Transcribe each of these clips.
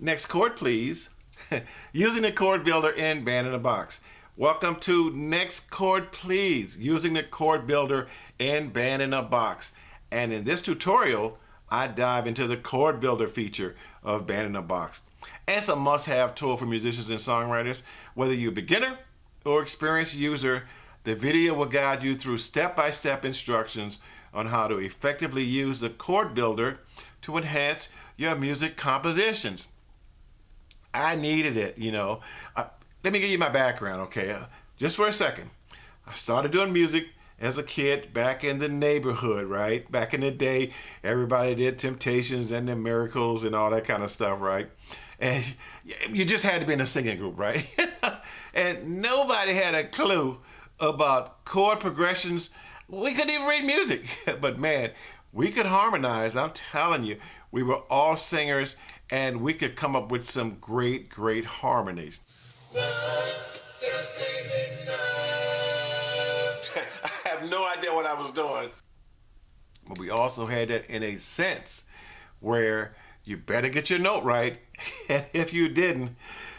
Next, Chord Please, using the Chord Builder in Band in a Box. Welcome to Next Chord Please, using the Chord Builder in Band in a Box. And in this tutorial, I dive into the Chord Builder feature of Band in a Box. And it's a must-have tool for musicians and songwriters. Whether you're a beginner or experienced user, the video will guide you through step-by-step instructions on how to effectively use the Chord Builder to enhance your music compositions. I needed it, you know. Let me give you my background, okay? Just for a second. I started doing music as a kid back in the neighborhood, right? Back in the day, everybody did Temptations and the Miracles and all that kind of stuff, right? And you just had to be in a singing group, right? And nobody had a clue about chord progressions. We couldn't even read music. But man, we could harmonize. I'm telling you, we were all singers and we could come up with some great, great harmonies. I have no idea what I was doing. But we also had that in a sense where you better get your note right. And if you didn't,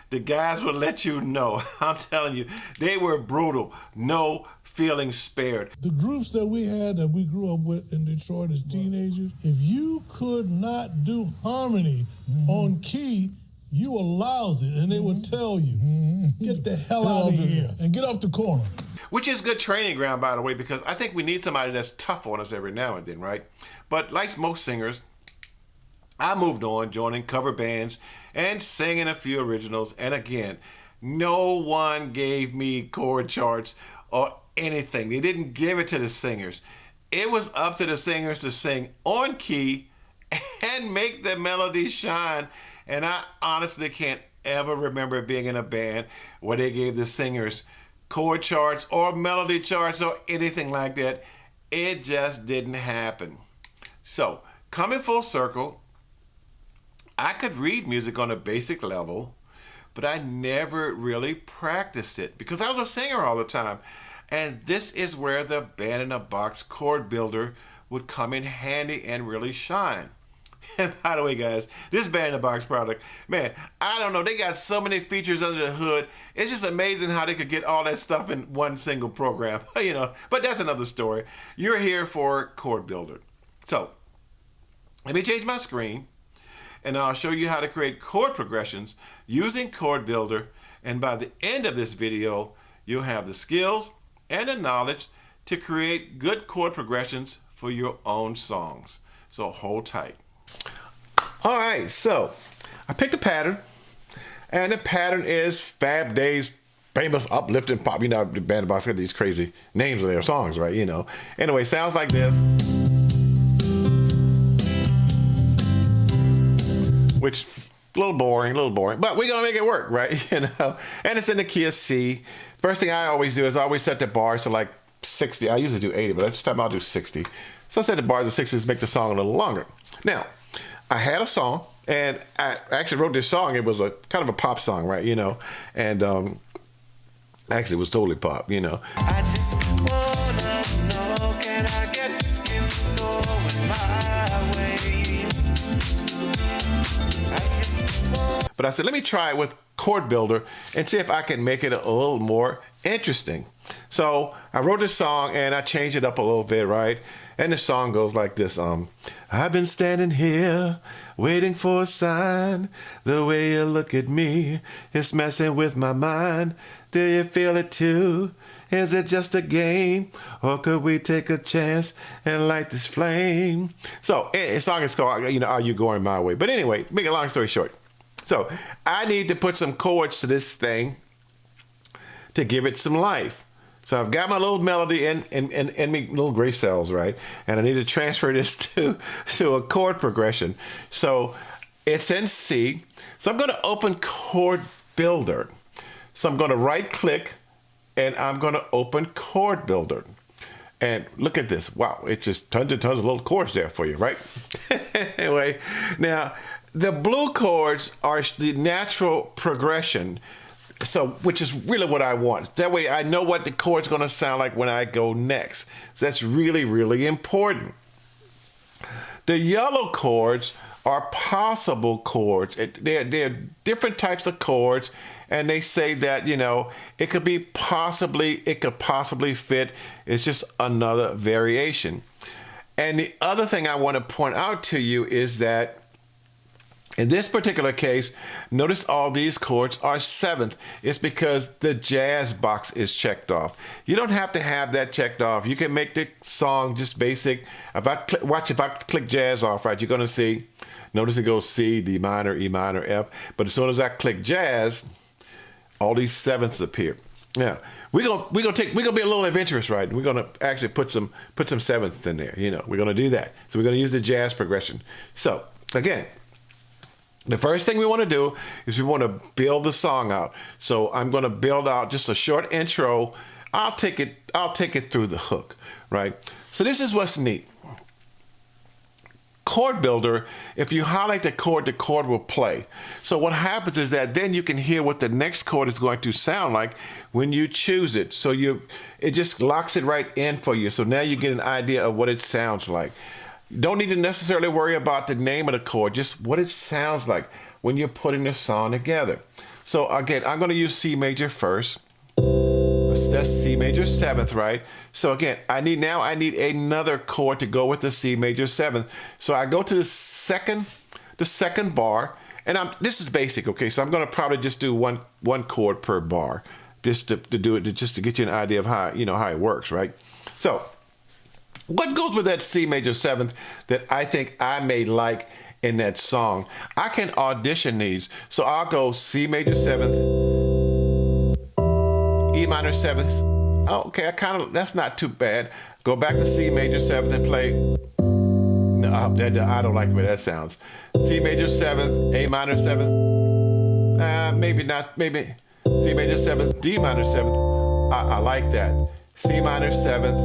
the guys would let you know. I'm telling you, they were brutal. No feelings spared. The groups that we had that we grew up with in Detroit as teenagers, if you could not do harmony on key, you were lousy, and they would tell you, get the hell out of here and get off the corner. Which is good training ground, by the way, because I think we need somebody that's tough on us every now and then, right? But like most singers, I moved on, joining cover bands and singing a few originals. And again, no one gave me chord charts or anything. They didn't give it to the singers. It was up to the singers to sing on key and make the melody shine. And I honestly can't ever remember being in a band where they gave the singers chord charts or melody charts or anything like that. It just didn't happen. So, coming full circle, I could read music on a basic level, but I never really practiced it because I was a singer all the time. And this is where the Band in a Box Chord Builder would come in handy and really shine. And by the way, guys, this Band in a Box product, man, I don't know, they got so many features under the hood. It's just amazing how they could get all that stuff in one single program, you know, but that's another story. You're here for Chord Builder. So, let me change my screen, and I'll show you how to create chord progressions using Chord Builder. And by the end of this video, you'll have the skills and the knowledge to create good chord progressions for your own songs. So hold tight. All right, so I picked a pattern, and the pattern is Fab Dave's famous uplifting pop. You know, the Band in a Box got these crazy names of their songs, right? You know. Anyway, sounds like this. Which, a little boring, but we're gonna make it work, right? You know, and it's in the key of C. First thing I always do is I always set the bar to like 60. I usually do 80, but this time I'll do 60. So I set the bar to 60 to make the song a little longer. Now, I had a song, and I actually wrote this song. It was a kind of a pop song, right? You know, and actually it was totally pop, you know. I just wanna know, can I get you going my way? But I said, let me try it with Chord Builder and see if I can make it a little more interesting. So I wrote this song and I changed it up a little bit, right? And the song goes like this. I've been standing here waiting for a sign. The way you look at me is messing with my mind. Do you feel it too? Is it just a game? Or could we take a chance and light this flame? So the song is called, you know, Are You Going My Way? But anyway, make a long story short. So I need to put some chords to this thing to give it some life. So I've got my little melody and me little gray cells, right? And I need to transfer this to a chord progression. So it's in C. So I'm going to open Chord Builder. So I'm going to right click and I'm going to open Chord Builder. And look at this. Wow, it just tons and tons of little chords there for you, right? Anyway, now the blue chords are the natural progression. So, which is really what I want. That way I know what the chord's gonna sound like when I go next. So that's really, really important. The yellow chords are possible chords. They're different types of chords, and they say that, it could possibly fit. It's just another variation. And the other thing I want to point out to you is that in this particular case, notice all these chords are seventh. It's because the jazz box is checked off. You don't have to have that checked off. You can make the song just basic. If I click jazz off, right, you're going to see, notice it goes C, D minor, E minor, F. But as soon as I click jazz, all these sevenths appear. Now, we're gonna be a little adventurous, right? We're gonna actually put some sevenths in there. We're gonna do that. So we're gonna use the jazz progression. So again, the first thing we want to do is we want to build the song out. So I'm going to build out just a short intro. I'll take it through the hook, right? So this is what's neat. Chord Builder, if you highlight the chord will play. So what happens is that then you can hear what the next chord is going to sound like when you choose it. So it just locks it right in for you. So now you get an idea of what it sounds like. You don't need to necessarily worry about the name of the chord, just what it sounds like when you're putting the song together. So again, I'm going to use C major first. That's C major seventh, right? So again, I need another chord to go with the C major seventh. So I go to the second bar, and this is basic, okay? So I'm going to probably just do one chord per bar, just to get you an idea of how it works, right? So what goes with that C major seventh that I think I may like in that song? I can audition these. So I'll go C major seventh, E minor seventh. Oh, okay, that's not too bad. Go back to C major seventh and play. No, I don't like the way that sounds. C major seventh, A minor seventh. Maybe not. Maybe C major seventh, D minor seventh. I like that. C minor seventh.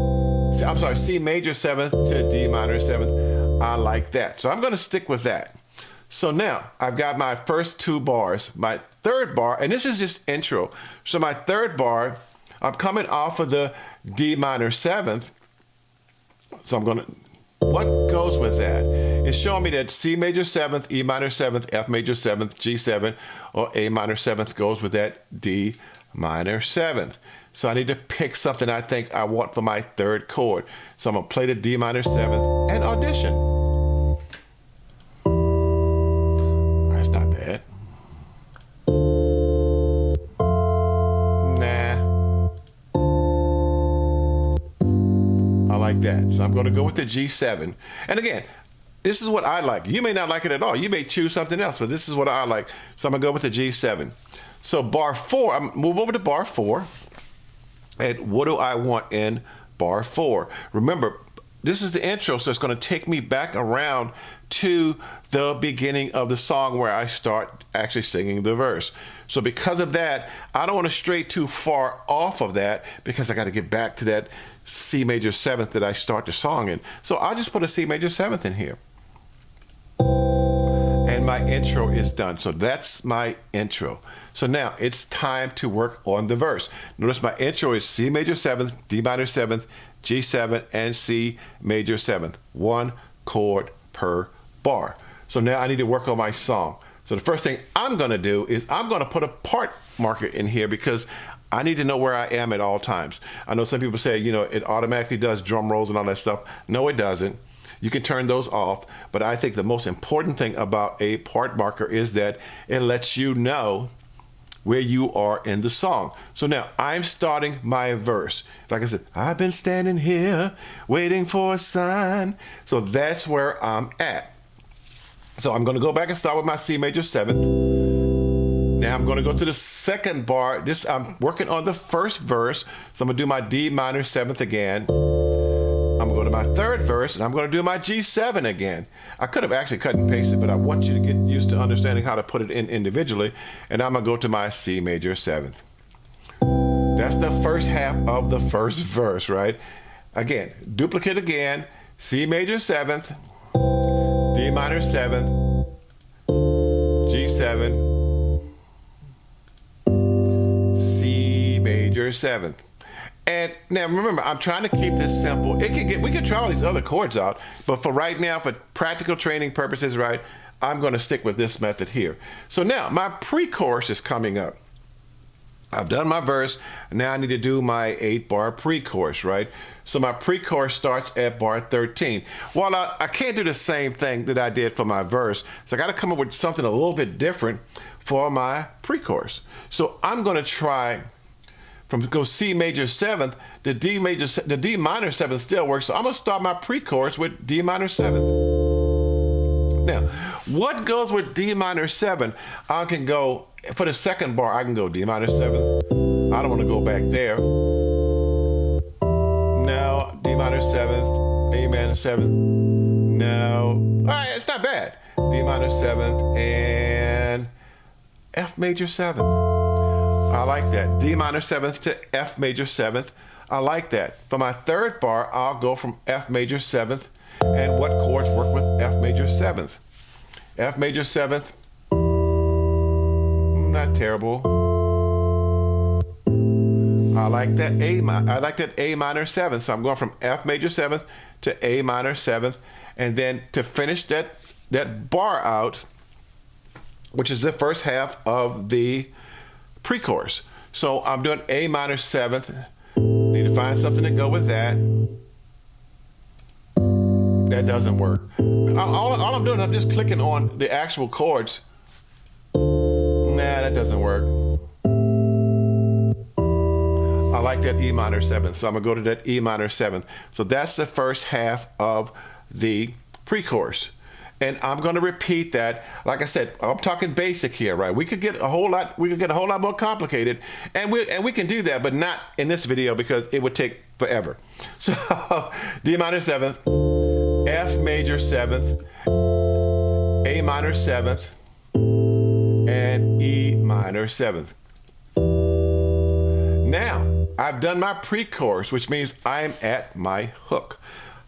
C major seventh to D minor seventh. I like that. So I'm going to stick with that. So now I've got my first two bars. My third bar, and this is just intro. So my third bar, I'm coming off of the D minor seventh. So what goes with that? It's showing me that C major seventh, E minor seventh, F major seventh, G7, or A minor seventh goes with that D minor seventh. So I need to pick something I think I want for my third chord. So I'm going to play the D minor seventh and audition. That's not bad. Nah. I like that. So I'm going to go with the G7. And again, this is what I like. You may not like it at all. You may choose something else, but this is what I like. So I'm going to go with the G7. So bar 4, I'm move over to bar 4. And what do I want in bar 4? Remember, this is the intro, so it's going to take me back around to the beginning of the song where I start actually singing the verse. So because of that, I don't want to stray too far off of that because I got to get back to that C major seventh that I start the song in. So I'll just put a C major seventh in here. And my intro is done. So that's my intro. So now it's time to work on the verse. Notice my intro is C major seventh, D minor seventh, G7, and C major seventh. One chord per bar. So now I need to work on my song. So the first thing I'm going to do is I'm going to put a part marker in here because I need to know where I am at all times. I know some people say, it automatically does drum rolls and all that stuff. No, it doesn't. You can turn those off, but I think the most important thing about a part marker is that it lets you know where you are in the song. So now I'm starting my verse. Like I said, I've been standing here waiting for a sign. So that's where I'm at. So I'm going to go back and start with my C major seventh. Now I'm going to go to the second bar. I'm working on the first verse. So I'm going to do my D minor seventh again. I'm going to my third verse, and I'm going to do my G7 again. I could have actually cut and pasted, but I want you to get used to understanding how to put it in individually. And I'm going to go to my C major seventh. That's the first half of the first verse, right? Again, duplicate again. C major seventh, D minor seventh, G7, C major seventh. And now remember, I'm trying to keep this simple. We can try all these other chords out, but for right now, for practical training purposes, right, I'm going to stick with this method here. So now my pre-chorus is coming up. I've done my verse. Now I need to do my 8-bar pre-chorus, right? So my pre-chorus starts at bar 13. Well, I can't do the same thing that I did for my verse. So I got to come up with something a little bit different for my pre-chorus. So I'm going to try go C major 7th, the D minor 7th still works. So I'm going to start my pre-chorus with D minor 7th. Now, what goes with D minor 7? I can go, for the second bar, I can go D minor 7th. I don't want to go back there. Now, D minor 7th, A minor 7th. Now, all right, it's not bad. D minor 7th and F major 7th. I like that. D minor 7th to F major 7th. I like that. For my third bar, I'll go from F major 7th. And what chords work with F major 7th? F major 7th. Not terrible. I like that A minor 7th. So I'm going from F major 7th to A minor 7th. And then to finish that bar out, which is the first half of the pre-chorus. So I'm doing A minor 7th. Need to find something to go with that. That doesn't work. All I'm doing, I'm just clicking on the actual chords. Nah, that doesn't work. I like that E minor 7th. So I'm going to go to that E minor 7th. So that's the first half of the pre-chorus. And I'm going to repeat that. Like I said, I'm talking basic here, right? We could get a whole lot more complicated, and we can do that, but not in this video because it would take forever. So D minor 7th, F major 7th, A minor 7th, and E minor 7th. Now, I've done my pre-chorus, which means I'm at my hook.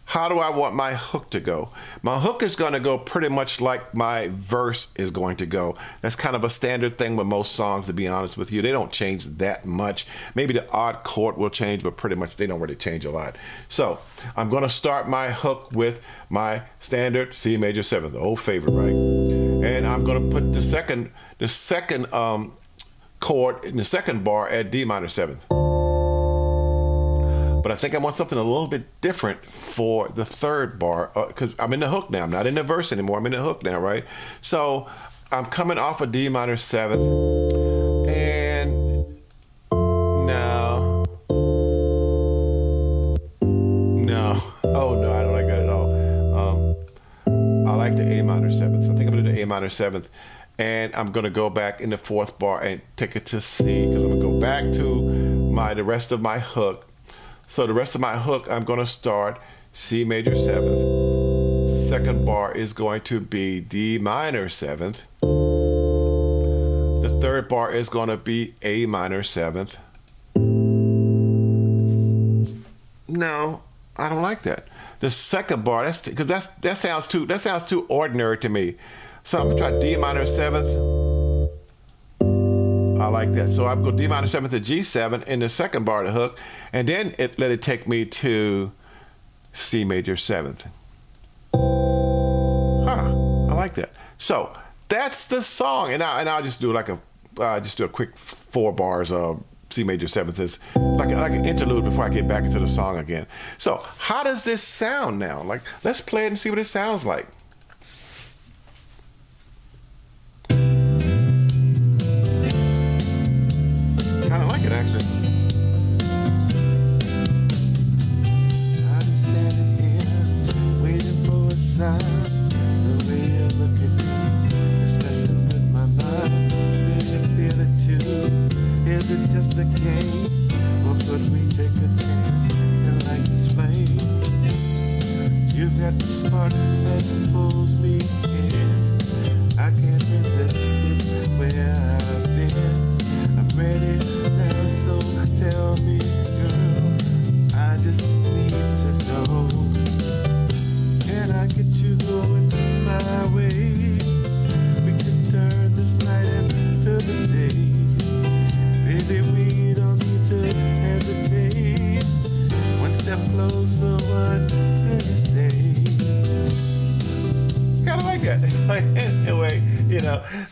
How do I want my hook to go? My hook is going to go pretty much like my verse is going to go. That's kind of a standard thing with most songs, to be honest with you. They don't change that much. Maybe the odd chord will change, but pretty much they don't really change a lot. So I'm going to start my hook with my standard C major 7th, the old favorite, right? And I'm going to put the second chord in the second bar at D minor 7th. But I think I want something a little bit different for the third bar because I'm in the hook now. I'm not in the verse anymore. I'm in the hook now, right? So I'm coming off of D minor 7th. And no. Oh, no, I don't like that at all. I like the A minor 7th. So I think I'm going to do the A minor 7th. And I'm going to go back in the fourth bar and take it to C because I'm going to go back to the rest of my hook. So the rest of my hook, I'm going to start C major 7th. Second bar is going to be D minor 7th. The third bar is going to be A minor 7th. No, I don't like that. The second bar, that sounds too ordinary to me. So I'm going to try D minor 7th. I like that. So I'm going to D minor 7th to G7 in the second bar of the hook, and then let it take me to C major 7th. I like that. So that's the song, and I'll just do a quick 4 bars of C major 7th as like an interlude before I get back into the song again. So how does this sound now? Like, let's play it and see what it sounds like. Kind of like it, actually. I'm standing here waiting for a sign. The way you look at me is messing with my mind. Did you feel it too? Is it just a game? Or could we take a chance and light this flame? You've got the spark and way,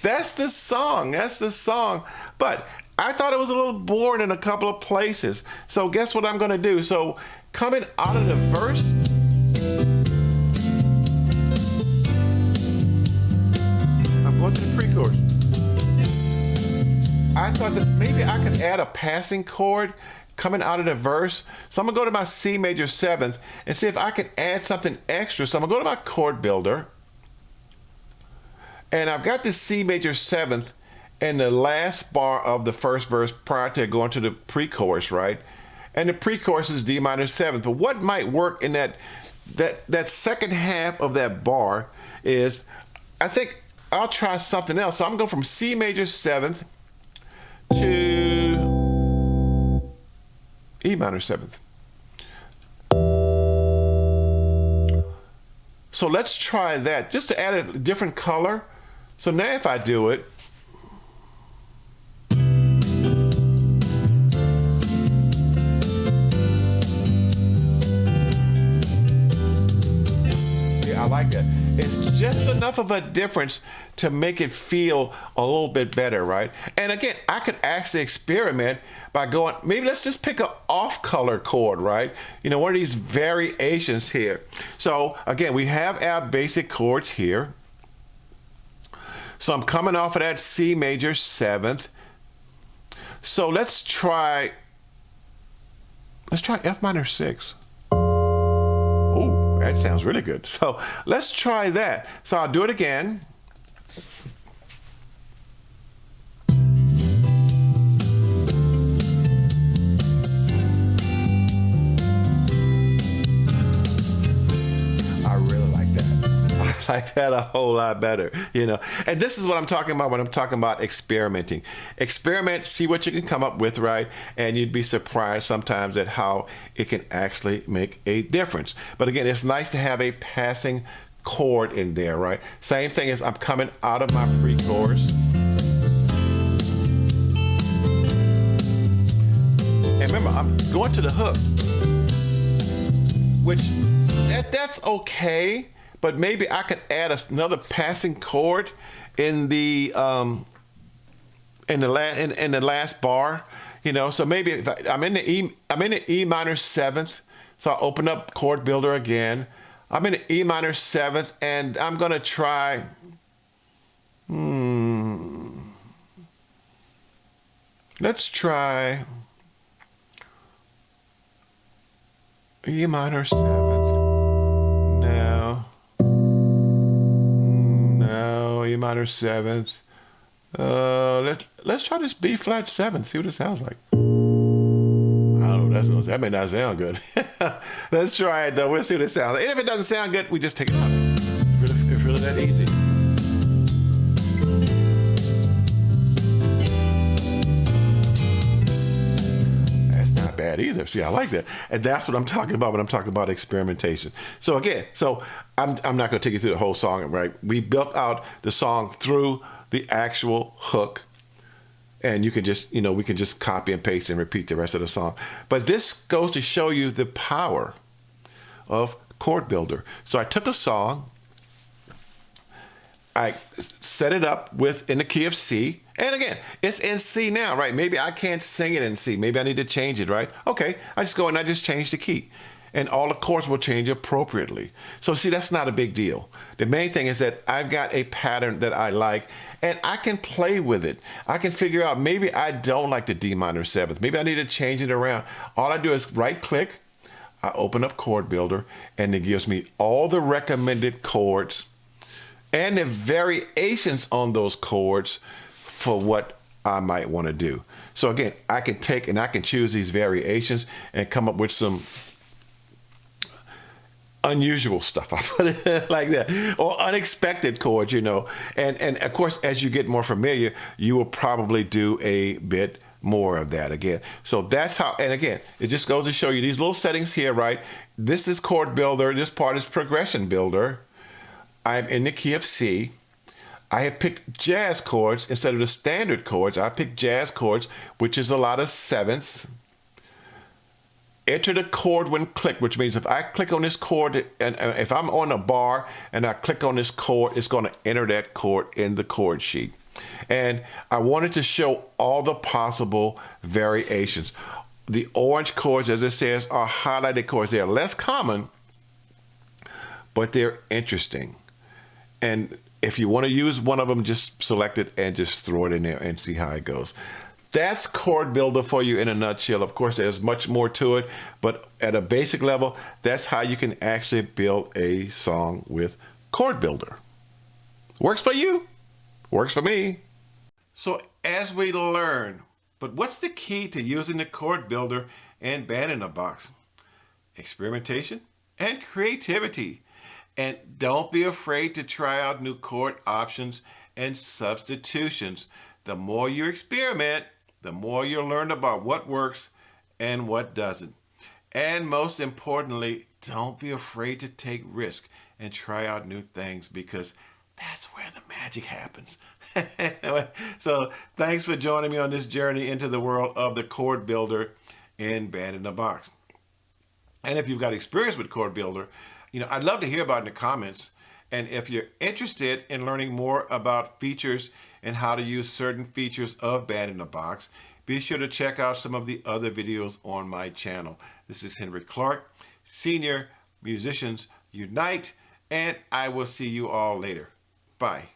that's the song. That's the song. But I thought it was a little boring in a couple of places. So guess what I'm going to do? So coming out of the verse, I'm going to the pre-chorus. I thought that maybe I could add a passing chord coming out of the verse. So I'm going to go to my C major 7th and see if I can add something extra. So I'm going to go to my chord builder. And I've got the C major 7th in the last bar of the first verse prior to going to the pre-chorus, right? And the pre-chorus is D minor 7th. But what might work in that second half of that bar is, I think I'll try something else. So I'm going to go from C major 7th to E minor 7th. So let's try that, just to add a different color. So now if I do it, yeah, I like that. It's just enough of a difference to make it feel a little bit better, right? And again, I could actually experiment by going, maybe let's just pick an off-color chord, right? One of these variations here. So again, we have our basic chords here. So I'm coming off of that C major 7th. So let's try F minor 6. Oh, that sounds really good. So let's try that. So I'll do it again. I like that a whole lot better, And this is what I'm talking about when I'm talking about experimenting. Experiment, see what you can come up with, right? And you'd be surprised sometimes at how it can actually make a difference. But again, it's nice to have a passing chord in there, right? Same thing as I'm coming out of my pre-chorus. And remember, I'm going to the hook, which that's okay. But maybe I could add another passing chord in the last bar, So maybe if I'm in the E minor 7th, so I open up Chord Builder again. I'm in the E minor 7th, and I'm gonna try. Let's try E minor 7th. E minor 7th. Let's try this B flat 7th. See what it sounds like. I don't know. That may not sound good. Let's try it though. We'll see what it sounds like. And if it doesn't sound good, we just take it out. It's really that easy. That's not bad either. See, I like that, and that's what I'm talking about when I'm talking about experimentation. So again, I'm not going to take you through the whole song, right? We built out the song through the actual hook, and you can just, we can just copy and paste and repeat the rest of the song. But this goes to show you the power of Chord Builder. So I took a song, I set it up in the key of C, and again, it's in C now, right? Maybe I can't sing it in C. Maybe I need to change it, right? Okay, I just go and I just change the key. And all the chords will change appropriately. So see, that's not a big deal. The main thing is that I've got a pattern that I like, and I can play with it. I can figure out, maybe I don't like the D minor 7th. Maybe I need to change it around. All I do is right click, I open up Chord Builder, and it gives me all the recommended chords and the variations on those chords for what I might want to do. So again, I can take and I can choose these variations and come up with some unusual stuff, I put it like that, or unexpected chords, And of course, as you get more familiar, you will probably do a bit more of that again. So that's how, and again, it just goes to show you these little settings here, right? This is Chord Builder. This part is Progression Builder. I'm in the key of C. I have picked jazz chords instead of the standard chords. I picked jazz chords, which is a lot of sevenths. enter the chord when clicked, which means if I click on this chord, and if I'm on a bar and I click on this chord, it's going to enter that chord in the chord sheet. And I wanted to show all the possible variations. The orange chords, as it says, are highlighted chords. They're less common, but they're interesting. And if you want to use one of them, just select it and just throw it in there and see how it goes. That's Chord Builder for you in a nutshell. Of course, there's much more to it, but at a basic level, that's how you can actually build a song with Chord Builder. Works for you, works for me. So as we learn, but what's the key to using the Chord Builder and Band in a Box? Experimentation and creativity. And don't be afraid to try out new chord options and substitutions. The more you experiment, the more you'll learn about what works and what doesn't. And most importantly, don't be afraid to take risks and try out new things, because that's where the magic happens. So thanks for joining me on this journey into the world of the Chord Builder and Band in a Box. And if you've got experience with Chord Builder, I'd love to hear about it in the comments. And if you're interested in learning more about features and how to use certain features of Band in a Box, be sure to check out some of the other videos on my channel. This is Henry Clarke, Senior Musicians Unite, and I will see you all later. Bye.